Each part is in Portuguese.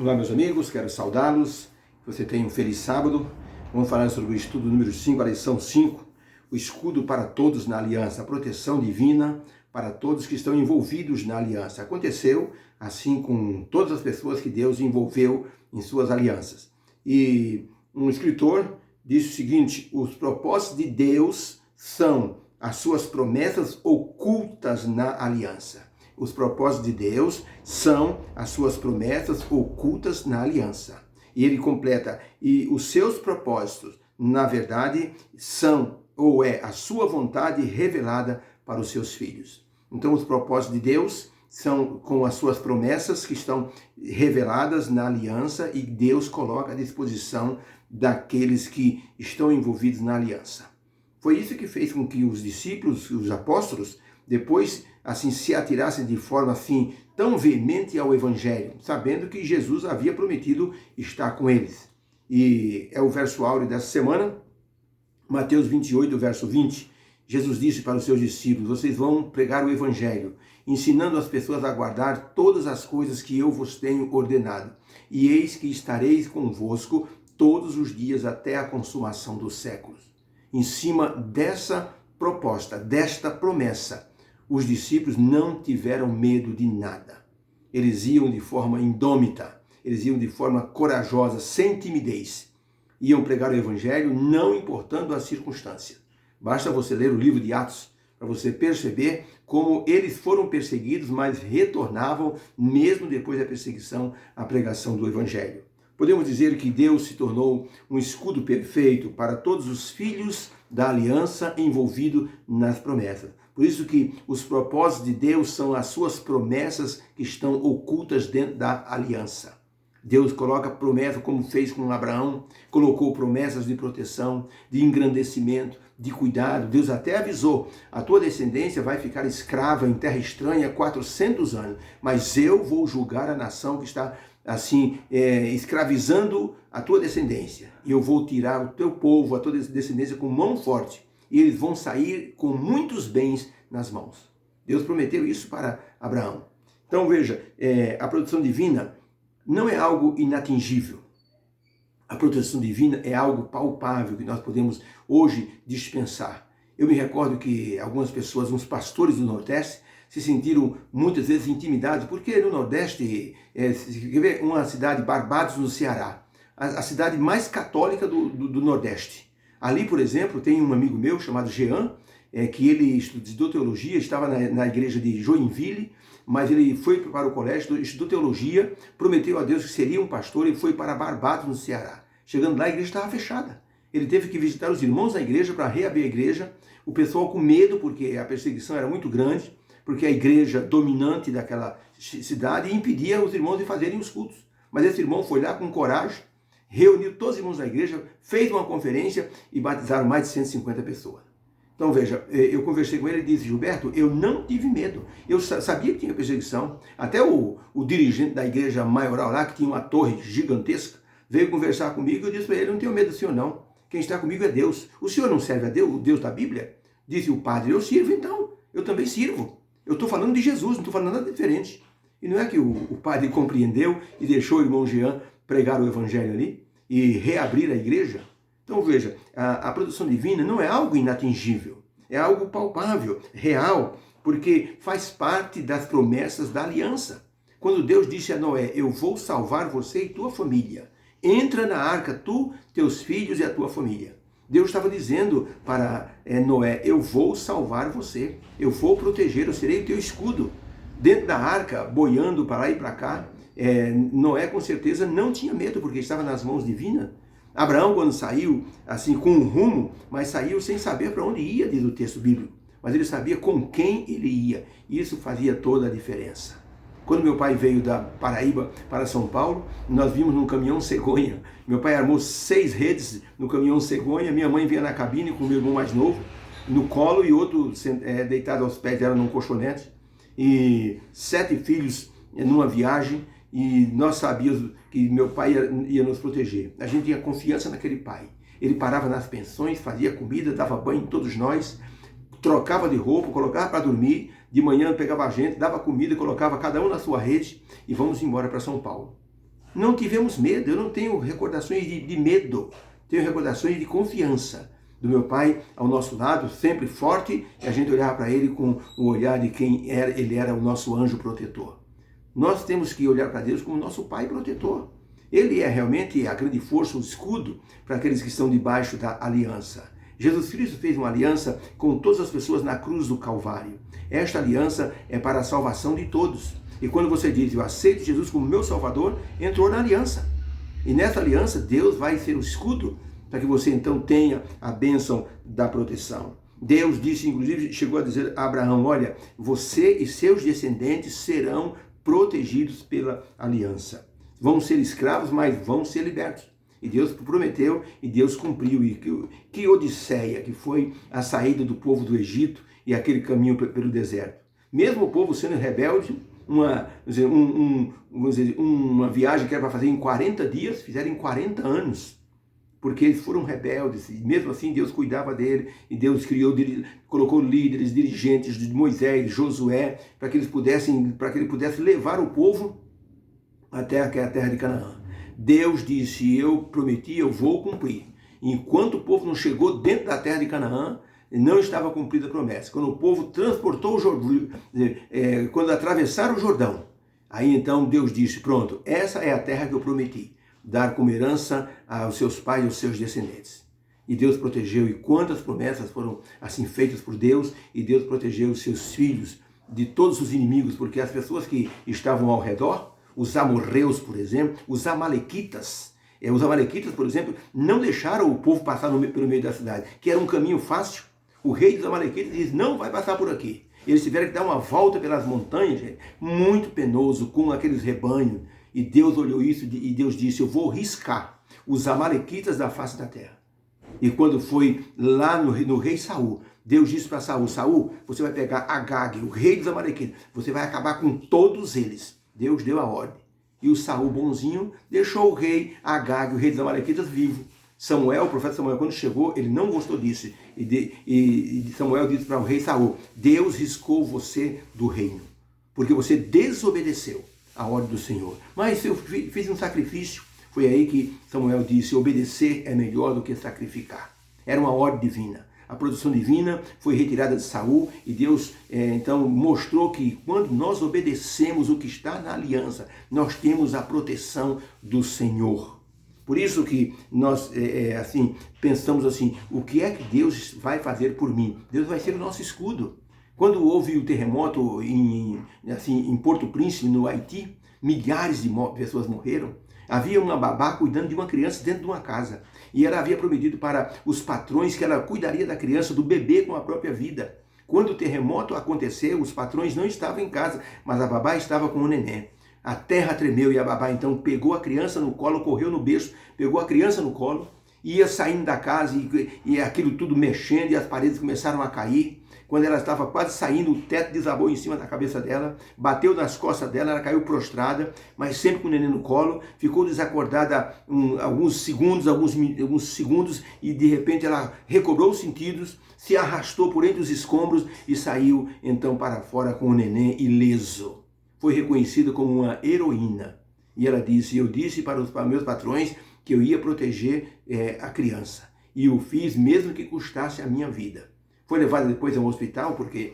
Olá, meus amigos, quero saudá-los. Você tenha um feliz sábado. Vamos falar sobre o estudo número 5, a lição 5, o escudo para todos na aliança, a proteção divina para todos que estão envolvidos na aliança. Aconteceu assim com todas as pessoas que Deus envolveu em suas alianças. E um escritor disse o seguinte: os propósitos de Deus são as suas promessas ocultas na aliança. Os propósitos de Deus são as suas promessas ocultas na aliança. E ele completa, e os seus propósitos, na verdade, são, ou é, a sua vontade revelada para os seus filhos. Então, os propósitos de Deus são com as suas promessas que estão reveladas na aliança e Deus coloca à disposição daqueles que estão envolvidos na aliança. Foi isso que fez com que os discípulos, os apóstolos, depois assim se atirassem de forma assim tão veemente ao evangelho, sabendo que Jesus havia prometido estar com eles. E é o verso áureo dessa semana, Mateus 28, verso 20. Jesus disse para os seus discípulos: vocês vão pregar o evangelho, ensinando as pessoas a guardar todas as coisas que eu vos tenho ordenado. E eis que estareis convosco todos os dias até a consumação dos séculos. Em cima dessa proposta, desta promessa, os discípulos não tiveram medo de nada. Eles iam de forma indômita, eles iam de forma corajosa, sem timidez. Iam pregar o evangelho não importando as circunstâncias. Basta você ler o livro de Atos para você perceber como eles foram perseguidos, mas retornavam mesmo depois da perseguição à pregação do evangelho. Podemos dizer que Deus se tornou um escudo perfeito para todos os filhos da aliança envolvidos nas promessas. Por isso que os propósitos de Deus são as suas promessas que estão ocultas dentro da aliança. Deus coloca promessa, como fez com Abraão, colocou promessas de proteção, de engrandecimento, de cuidado. Deus até avisou: a tua descendência vai ficar escrava em terra estranha 400 anos, mas eu vou julgar a nação que está assim, escravizando a tua descendência. E eu vou tirar o teu povo, a tua descendência com mão forte. E eles vão sair com muitos bens nas mãos. Deus prometeu isso para Abraão. Então veja, a proteção divina não é algo inatingível. A proteção divina é algo palpável que nós podemos hoje dispensar. Eu me recordo que algumas pessoas, uns pastores do Nordeste, se sentiram muitas vezes intimidados, porque no Nordeste, uma cidade, Barbados, no Ceará, a cidade mais católica do Nordeste. Ali, por exemplo, tem um amigo meu chamado Jean, que ele estudou teologia, estava na igreja de Joinville, mas ele foi para o colégio, estudou teologia, prometeu a Deus que seria um pastor e foi para Barbados, no Ceará. Chegando lá, a igreja estava fechada. Ele teve que visitar os irmãos da igreja para reabrir a igreja, o pessoal com medo, porque a perseguição era muito grande, porque a igreja dominante daquela cidade impedia os irmãos de fazerem os cultos. Mas esse irmão foi lá com coragem, reuniu todos os irmãos da igreja, fez uma conferência e batizaram mais de 150 pessoas. Então veja, eu conversei com ele e disse: Gilberto, eu não tive medo. Eu sabia que tinha perseguição. Até o dirigente da igreja maioral lá, que tinha uma torre gigantesca, veio conversar comigo e eu disse para ele: eu não tenho medo do senhor não. Quem está comigo é Deus. O senhor não serve a Deus, o Deus da Bíblia? Disse o padre: eu sirvo então. Eu também sirvo. Eu estou falando de Jesus, não estou falando nada diferente. E não é que o padre compreendeu e deixou o irmão Jean pregar o evangelho ali e reabrir a igreja? Então veja, a proteção divina não é algo inatingível, é algo palpável, real, porque faz parte das promessas da aliança. Quando Deus disse a Noé: eu vou salvar você e tua família, entra na arca, tu, teus filhos e a tua família. Deus estava dizendo para Noé: eu vou salvar você, eu vou proteger, eu serei o teu escudo. Dentro da arca, boiando para lá e para cá, Noé com certeza não tinha medo, porque estava nas mãos divinas. Abraão, quando saiu assim com um rumo, mas saiu sem saber para onde ia, diz o texto bíblico. Mas ele sabia com quem ele ia. Isso fazia toda a diferença. Quando meu pai veio da Paraíba para São Paulo, nós vimos num caminhão cegonha. Meu pai armou 6 redes no caminhão cegonha, minha mãe vinha na cabine com o meu irmão mais novo, no colo, e outro deitado aos pés dela num colchonete. E 7 filhos numa viagem, e nós sabíamos que meu pai ia nos proteger. A gente tinha confiança naquele pai. Ele parava nas pensões, fazia comida, dava banho em todos nós, trocava de roupa, colocava para dormir, de manhã pegava a gente, dava comida, colocava cada um na sua rede e vamos embora para São Paulo. Não tivemos medo, eu não tenho recordações de medo, tenho recordações de confiança do meu pai ao nosso lado, sempre forte, e a gente olhar para ele com o olhar de quem era, ele era o nosso anjo protetor. Nós temos que olhar para Deus como nosso pai protetor. Ele é realmente a grande força, o escudo para aqueles que estão debaixo da aliança. Jesus Cristo fez uma aliança com todas as pessoas na cruz do Calvário. Esta aliança é para a salvação de todos. E quando você diz, eu aceito Jesus como meu Salvador, entrou na aliança. E nessa aliança, Deus vai ser o escudo para que você então tenha a bênção da proteção. Deus disse, inclusive, chegou a dizer a Abraão, olha, você e seus descendentes serão protegidos pela aliança. Vão ser escravos, mas vão ser libertos. E Deus prometeu e Deus cumpriu. E que odisseia que foi a saída do povo do Egito e aquele caminho pelo deserto. Mesmo o povo sendo rebelde, uma viagem que era para fazer em 40 dias, fizeram em 40 anos. Porque eles foram rebeldes, e mesmo assim Deus cuidava dele, e Deus colocou líderes, dirigentes de Moisés, Josué, para que ele pudesse levar o povo até a terra de Canaã. Deus disse, eu prometi, eu vou cumprir. Enquanto o povo não chegou dentro da terra de Canaã, não estava cumprida a promessa. Quando o povo transportou o Jordão, quando atravessaram o Jordão, aí então Deus disse, pronto, essa é a terra que eu prometi, dar como herança aos seus pais e aos seus descendentes. E Deus protegeu, e quantas promessas foram assim feitas por Deus, e Deus protegeu os seus filhos de todos os inimigos, porque as pessoas que estavam ao redor, os amorreus, por exemplo, os amalequitas, por exemplo, não deixaram o povo passar pelo meio da cidade, que era um caminho fácil. O rei dos amalequitas diz, não vai passar por aqui. Eles tiveram que dar uma volta pelas montanhas, gente, muito penoso, com aqueles rebanhos. E Deus olhou isso e Deus disse, eu vou riscar os amalequitas da face da terra. E quando foi lá no rei Saul, Deus disse para Saul, Saul, você vai pegar Agag, o rei dos amalequitas, você vai acabar com todos eles. Deus deu a ordem. E o Saul bonzinho deixou o rei Agag, o rei dos amalequitas, vivo. Samuel, o profeta Samuel, quando chegou, ele não gostou disso. E Samuel disse para o rei Saul, Deus riscou você do reino, porque você desobedeceu a ordem do Senhor. Mas eu fiz um sacrifício. Foi aí que Samuel disse, obedecer é melhor do que sacrificar. Era uma ordem divina. A produção divina foi retirada de Saul e Deus então mostrou que quando nós obedecemos o que está na aliança, nós temos a proteção do Senhor. Por isso que nós assim pensamos assim, o que é que Deus vai fazer por mim? Deus vai ser o nosso escudo. Quando houve o terremoto em Porto Príncipe, no Haiti, milhares de pessoas morreram. Havia uma babá cuidando de uma criança dentro de uma casa. E ela havia prometido para os patrões que ela cuidaria da criança, do bebê com a própria vida. Quando o terremoto aconteceu, os patrões não estavam em casa, mas a babá estava com o neném. A terra tremeu e a babá então pegou a criança no colo, correu no berço, pegou a criança no colo, ia saindo da casa e aquilo tudo mexendo e as paredes começaram a cair. Quando ela estava quase saindo, o teto desabou em cima da cabeça dela, bateu nas costas dela, ela caiu prostrada, mas sempre com o neném no colo, ficou desacordada alguns segundos e de repente ela recobrou os sentidos, se arrastou por entre os escombros e saiu então para fora com o neném ileso. Foi reconhecida como uma heroína. E ela disse, eu disse para meus patrões que eu ia proteger a criança. E o fiz mesmo que custasse a minha vida. Foi levada depois a um hospital porque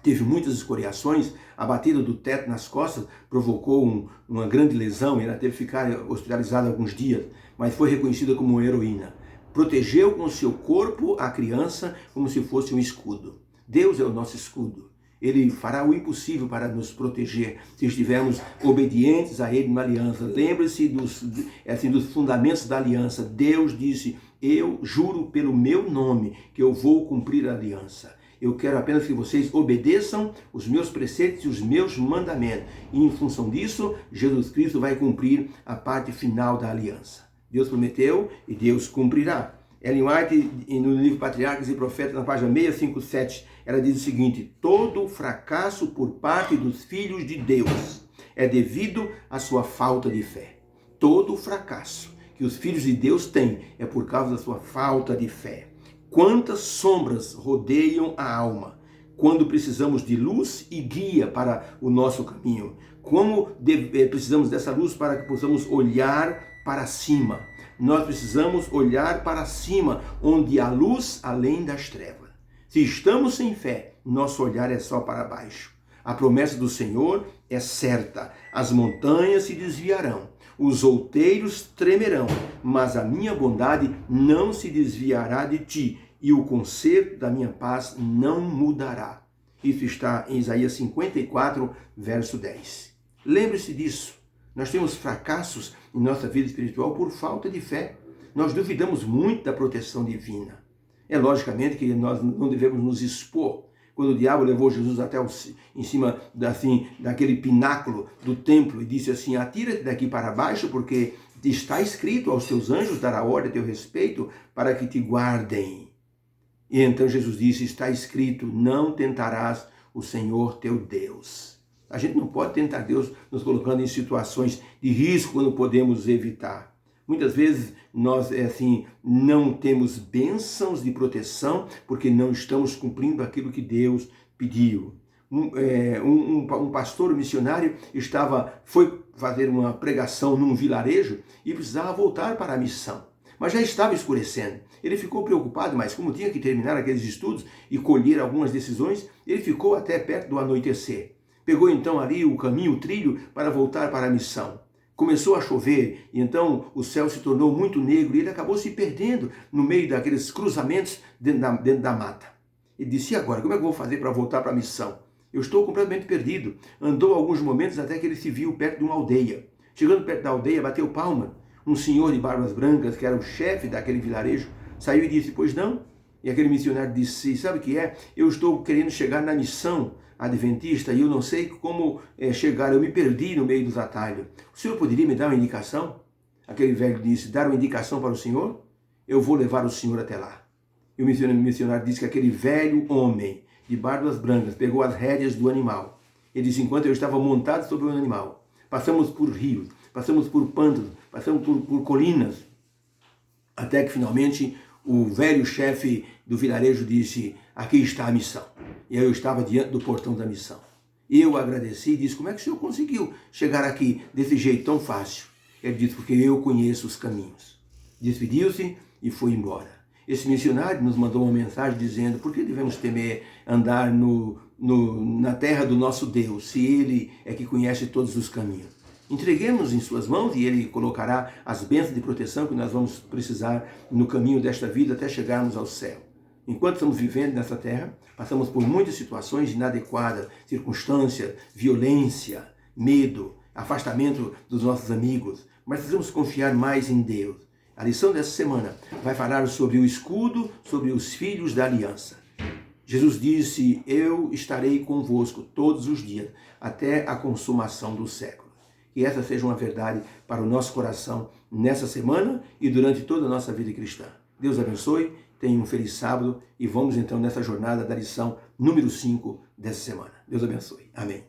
teve muitas escoriações, a batida do teto nas costas provocou uma grande lesão e ela teve que ficar hospitalizada alguns dias, mas foi reconhecida como uma heroína. Protegeu com o seu corpo a criança como se fosse um escudo. Deus é o nosso escudo. Ele fará o impossível para nos proteger se estivermos obedientes a Ele na aliança. Lembre-se dos fundamentos da aliança. Deus disse, eu juro pelo meu nome que eu vou cumprir a aliança. Eu quero apenas que vocês obedeçam os meus preceitos e os meus mandamentos. E em função disso, Jesus Cristo vai cumprir a parte final da aliança. Deus prometeu e Deus cumprirá. Ellen White, no livro Patriarcas e Profetas, na página 657, ela diz o seguinte, todo fracasso por parte dos filhos de Deus é devido à sua falta de fé. Todo fracasso que os filhos de Deus têm é por causa da sua falta de fé. Quantas sombras rodeiam a alma quando precisamos de luz e guia para o nosso caminho. Como precisamos dessa luz para que possamos olhar para cima? Nós precisamos olhar para cima, onde há luz além das trevas. Se estamos sem fé, nosso olhar é só para baixo. A promessa do Senhor é certa. As montanhas se desviarão, os outeiros tremerão, mas a minha bondade não se desviará de ti, e o conserto da minha paz não mudará. Isso está em Isaías 54, verso 10. Lembre-se disso. Nós temos fracassos em nossa vida espiritual por falta de fé. Nós duvidamos muito da proteção divina. É logicamente que nós não devemos nos expor. Quando o diabo levou Jesus até em cima daquele pináculo do templo e disse assim: atira-te daqui para baixo, porque está escrito: aos teus anjos dará ordem a teu respeito para que te guardem. E então Jesus disse: está escrito, não tentarás o Senhor teu Deus. A gente não pode tentar Deus nos colocando em situações de risco quando podemos evitar. Muitas vezes nós não temos bênçãos de proteção porque não estamos cumprindo aquilo que Deus pediu. Um pastor missionário foi fazer uma pregação num vilarejo e precisava voltar para a missão. Mas já estava escurecendo. Ele ficou preocupado, mas como tinha que terminar aqueles estudos e colher algumas decisões, ele ficou até perto do anoitecer. Pegou então ali o caminho, o trilho, para voltar para a missão. Começou a chover, e então o céu se tornou muito negro e ele acabou se perdendo no meio daqueles cruzamentos dentro da mata. Ele disse: e agora, como é que eu vou fazer para voltar para a missão? Eu estou completamente perdido. Andou alguns momentos até que ele se viu perto de uma aldeia. Chegando perto da aldeia, bateu palma. Um senhor de barbas brancas, que era o chefe daquele vilarejo, saiu e disse: pois não? E aquele missionário disse: sabe o que é? Eu estou querendo chegar na missão adventista e eu não sei como chegar, eu me perdi no meio dos atalhos. O senhor poderia me dar uma indicação? Aquele velho disse: dar uma indicação para o senhor? Eu vou levar o senhor até lá. E o missionário disse que aquele velho homem de barbas brancas pegou as rédeas do animal. Ele disse: enquanto eu estava montado sobre o animal, passamos por rios, passamos por pântanos, passamos por colinas, até que finalmente o velho chefe do vilarejo disse: aqui está a missão. E eu estava diante do portão da missão. Eu agradeci e disse: como é que o senhor conseguiu chegar aqui desse jeito tão fácil? Ele disse: porque eu conheço os caminhos. Despediu-se e foi embora. Esse missionário nos mandou uma mensagem dizendo: por que devemos temer andar na terra do nosso Deus, se Ele é que conhece todos os caminhos? Entreguemos em suas mãos e Ele colocará as bênçãos de proteção que nós vamos precisar no caminho desta vida até chegarmos ao céu. Enquanto estamos vivendo nessa terra, passamos por muitas situações inadequadas, circunstâncias, violência, medo, afastamento dos nossos amigos, mas precisamos confiar mais em Deus. A lição dessa semana vai falar sobre o escudo, sobre os filhos da aliança. Jesus disse: eu estarei convosco todos os dias, até a consumação do século. Que essa seja uma verdade para o nosso coração nessa semana e durante toda a nossa vida cristã. Deus abençoe, tenha um feliz sábado e vamos então nessa jornada da lição número 5 dessa semana. Deus abençoe. Amém.